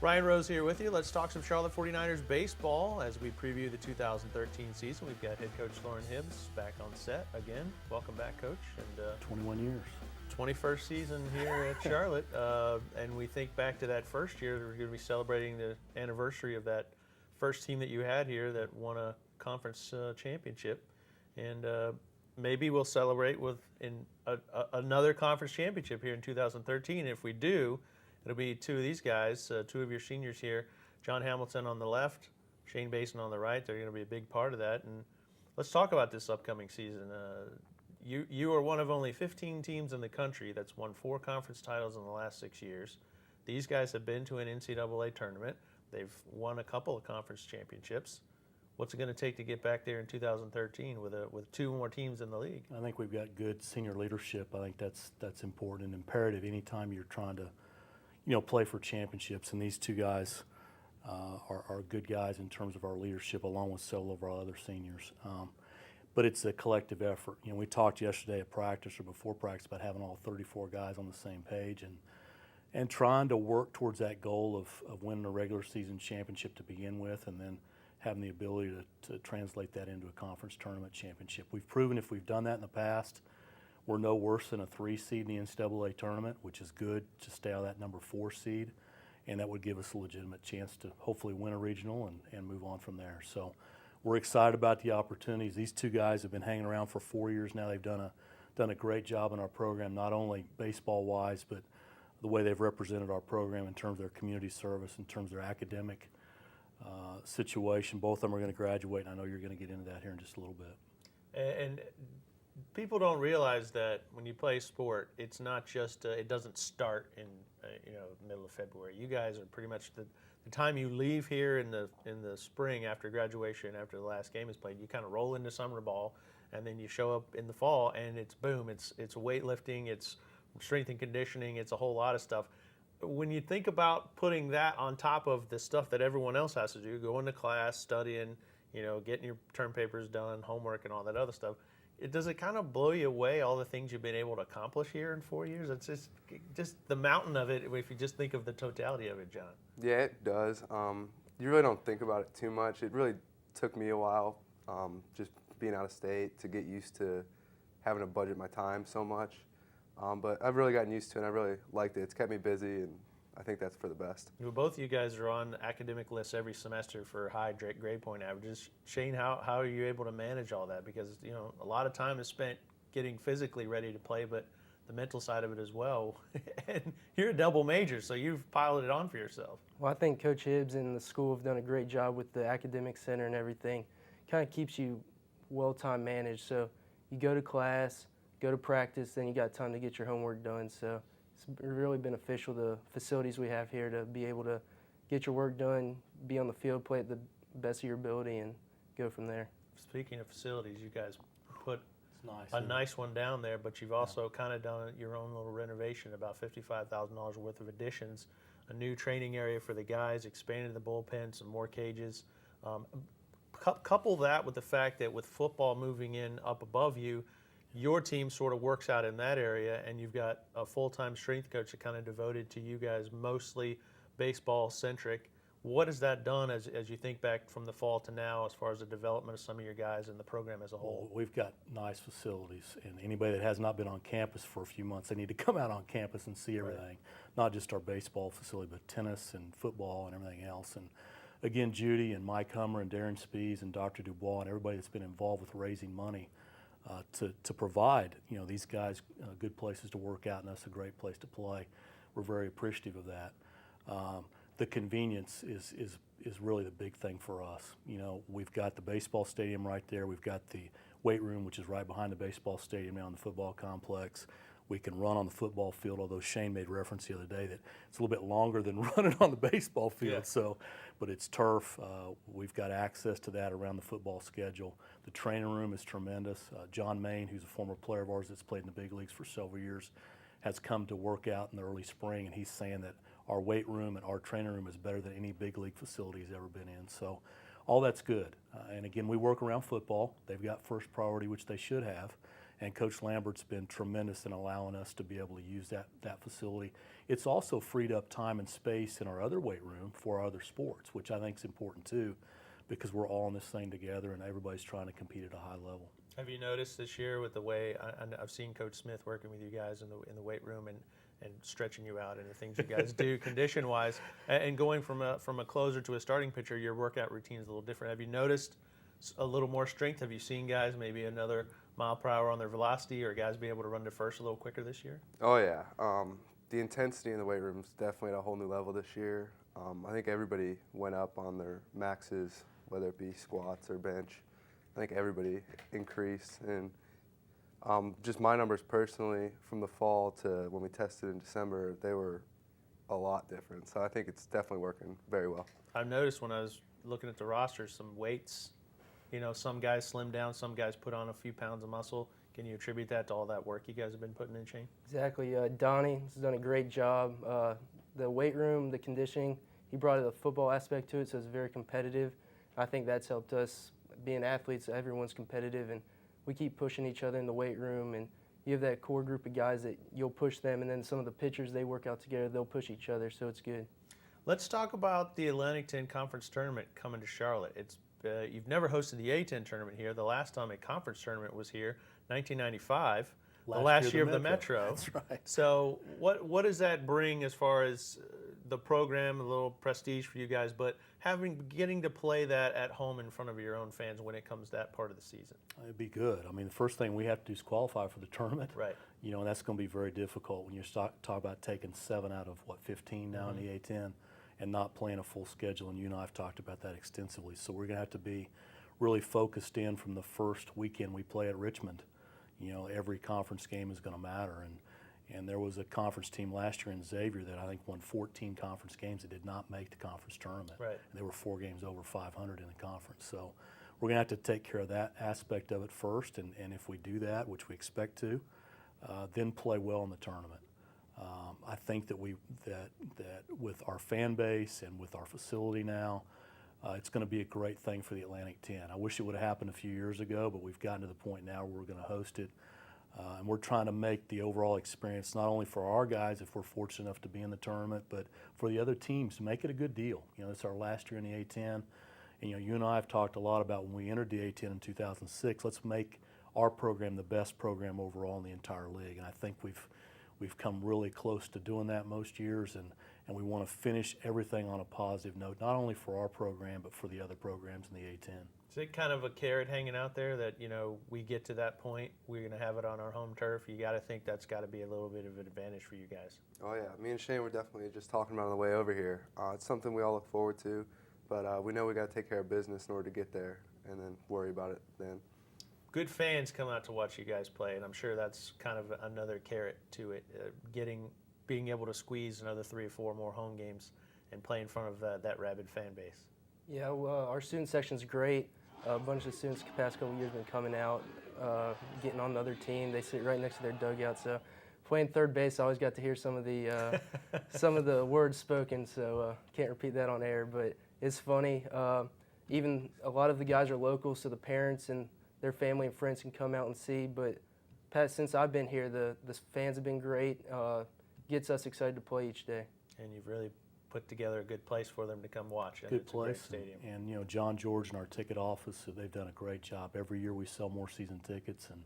Ryan Rose here with you. Let's talk some Charlotte 49ers baseball as we preview the 2013 season. We've got head coach Loren Hibbs back on set again. Welcome back, Coach. And 21 years. 21st season here at Charlotte. And we think back to that first year. We're going to be celebrating the anniversary of that first team that you had here that won a conference championship. And maybe we'll celebrate with another conference championship here in 2013. If we do, it'll be two of these guys, two of your seniors here, John Hamilton on the left, Shane Basen on the right. They're going to be a big part of that. And let's talk about this upcoming season. You are one of only 15 teams in the country that's won 4 conference titles in the last 6 years. These guys have been to an NCAA tournament. They've won a couple of conference championships. What's it going to take to get back there in 2013 with 2 more teams in the league? I think we've got good senior leadership. I think that's important and imperative anytime you're trying to play for championships, and these 2 guys are good guys in terms of our leadership, along with several of our other seniors. But it's a collective effort. We talked yesterday at practice or before practice about having all 34 guys on the same page and trying to work towards that goal of winning a regular season championship to begin with, and then having the ability to translate that into a conference tournament championship. We've proven if we've done that in the past, we're no worse than a 3 seed in the NCAA tournament, which is good to stay out of that number 4 seed, and that would give us a legitimate chance to hopefully win a regional and move on from there. So we're excited about the opportunities. These 2 guys have been hanging around for 4 years now. They've done a great job in our program, not only baseball-wise, but the way they've represented our program in terms of their community service, in terms of their academic situation. Both of them are going to graduate, and I know you're going to get into that here in just a little bit. And people don't realize that when you play sport, it's not just it doesn't start in middle of February. You guys are pretty much the time you leave here in the spring after graduation, after the last game is played. You kind of roll into summer ball, and then you show up in the fall, and it's boom. It's weightlifting, it's strength and conditioning, it's a whole lot of stuff. When you think about putting that on top of the stuff that everyone else has to do, going to class, studying, getting your term papers done, homework, and all that other stuff, does it kind of blow you away, all the things you've been able to accomplish here in 4 years? It's just the mountain of it, if you just think of the totality of it, John. Yeah, it does. You really don't think about it too much. It really took me a while, just being out of state, to get used to having to budget my time so much. But I've really gotten used to it, and I really liked it. It's kept me busy, and I think that's for the best. Both of you guys are on academic lists every semester for high grade point averages. Shane, how are you able to manage all that? Because a lot of time is spent getting physically ready to play, but the mental side of it as well. And you're a double major, so you've piled it on for yourself. Well, I think Coach Hibbs and the school have done a great job with the academic center and everything. Kind of keeps you well-time managed. So you go to class, go to practice, then you got time to get your homework done. So it's really beneficial, the facilities we have here, to be able to get your work done, be on the field, play at the best of your ability, and go from there. Speaking of facilities, you guys put Nice, a nice one down there, but you've also kind of done your own little renovation, about $55,000 worth of additions, a new training area for the guys, expanded the bullpen, some more cages. Couple that with the fact that with football moving in up above you, your team sort of works out in that area, and you've got a full-time strength coach that kind of devoted to you guys, mostly baseball-centric. What has that done as you think back from the fall to now as far as the development of some of your guys and the program as a whole? Well, we've got nice facilities, and anybody that has not been on campus for a few months, they need to come out on campus and see everything. Right. Not just our baseball facility, but tennis and football and everything else. And again, Judy and Mike Hummer and Darren Spees and Dr. Dubois and everybody that's been involved with raising money to provide these guys good places to work out and us a great place to play. We're very appreciative of that. The convenience is really the big thing for us. We've got the baseball stadium right there. We've got the weight room, which is right behind the baseball stadium now in the football complex. We can run on the football field, although Shane made reference the other day that it's a little bit longer than running on the baseball field. Yeah. But it's turf. We've got access to that around the football schedule. The training room is tremendous. John Main, who's a former player of ours that's played in the big leagues for several years, has come to work out in the early spring, and he's saying that our weight room and our training room is better than any big league facility he's ever been in. So all that's good. And again, we work around football. They've got first priority, which they should have. And Coach Lambert's been tremendous in allowing us to be able to use that facility. It's also freed up time and space in our other weight room for our other sports, which I think is important too, because we're all in this thing together and everybody's trying to compete at a high level. Have you noticed this year with the way I've seen Coach Smith working with you guys in the weight room and stretching you out and the things you guys do condition-wise, and going from a closer to a starting pitcher, your workout routine is a little different. Have you noticed a little more strength? Have you seen guys maybe another mile per hour on their velocity, or guys be able to run to first a little quicker this year? Oh yeah, the intensity in the weight room is definitely at a whole new level this year. I think everybody went up on their maxes, whether it be squats or bench. I think everybody increased, and just my numbers personally from the fall to when we tested in December, they were a lot different. So I think it's definitely working very well. I've noticed when I was looking at the roster, some weights, some guys slim down, some guys put on a few pounds of muscle. Can you attribute that to all that work you guys have been putting in, Shane? Exactly. Donnie has done a great job. The weight room, the conditioning, he brought the football aspect to it, so it's very competitive. I think that's helped us. Being athletes, everyone's competitive, and we keep pushing each other in the weight room, and you have that core group of guys that you'll push them, and then some of the pitchers, they work out together, they'll push each other, so it's good. Let's talk about the Atlantic 10 Conference Tournament coming to Charlotte. You've never hosted the A-10 tournament here. The last time a conference tournament was here, 1995, the last year of the Metro. That's right. So what does that bring as far as the program, a little prestige for you guys, but getting to play that at home in front of your own fans when it comes to that part of the season? It'd be good. I mean, the first thing we have to do is qualify for the tournament. Right. And that's going to be very difficult when you talk about taking 7 out of 15 now in the A-10 and not playing a full schedule. And you and I have talked about that extensively. So we're going to have to be really focused in from the first weekend we play at Richmond. Every conference game is going to matter. And there was a conference team last year in Xavier that I think won 14 conference games that did not make the conference tournament. Right. And they were 4 games over 500 in the conference. So we're going to have to take care of that aspect of it first. And if we do that, which we expect to, then play well in the tournament. I think that that with our fan base and with our facility now, it's going to be a great thing for the Atlantic 10. I wish it would have happened a few years ago, but we've gotten to the point now where we're going to host it. And we're trying to make the overall experience not only for our guys, if we're fortunate enough to be in the tournament, but for the other teams, make it a good deal. It's our last year in the A-10. And, you and I have talked a lot about when we entered the A-10 in 2006, let's make our program the best program overall in the entire league. And I think we've come really close to doing that most years, and we want to finish everything on a positive note, not only for our program, but for the other programs in the A-10. Is it kind of a carrot hanging out there that, we get to that point, we're going to have it on our home turf? You got to think that's got to be a little bit of an advantage for you guys. Oh yeah, me and Shane were definitely just talking about it on the way over here. It's something we all look forward to, but we know we got to take care of business in order to get there, and then worry about it then. Good fans come out to watch you guys play, and I'm sure that's kind of another carrot to it, being able to squeeze another 3 or 4 more home games and play in front of that rabid fan base. Yeah, well, our student section's great. A bunch of students the past couple of years been coming out, getting on the other team. They sit right next to their dugout. So playing third base, I always got to hear some of the words spoken. So can't repeat that on air, but it's funny. Even a lot of the guys are local, so the parents and their family and friends can come out and see. But since I've been here, the fans have been great. Gets us excited to play each day. And you've really put together a good place for them to come watch. And good it's place, a great stadium. And John George and our ticket office, they've done a great job. Every year we sell more season tickets, and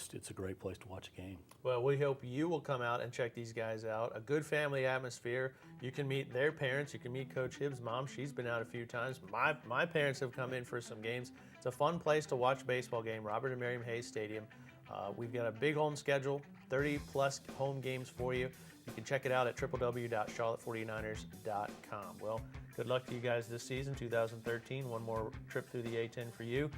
it's a great place to watch a game. Well, we hope you will come out and check these guys out. A good family atmosphere. You can meet their parents. You can meet Coach Hibbs' mom. She's been out a few times. My parents have come in for some games. It's a fun place to watch a baseball game. Robert and Miriam Hayes Stadium. We've got a big home schedule, 30-plus home games for you. You can check it out at www.charlotte49ers.com. Well, good luck to you guys this season, 2013. One more trip through the A-10 for you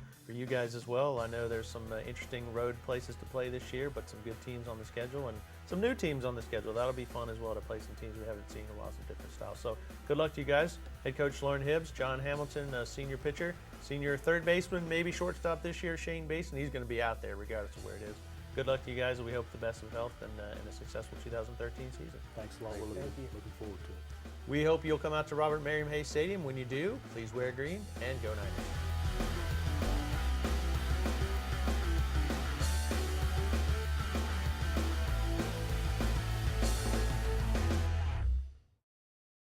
guys as well. I know there's some interesting road places to play this year, but some good teams on the schedule and some new teams on the schedule. That'll be fun as well to play some teams we haven't seen in a while, some different styles. So good luck to you guys. Head Coach Loren Hibbs, John Hamilton, senior pitcher, senior third baseman, maybe shortstop this year, Shane Basen. He's going to be out there regardless of where it is. Good luck to you guys, and we hope the best of health and a successful 2013 season. Thanks a lot. We're looking forward to it. We hope you'll come out to Robert Miriam Hayes Stadium. When you do, please wear green and go Niners.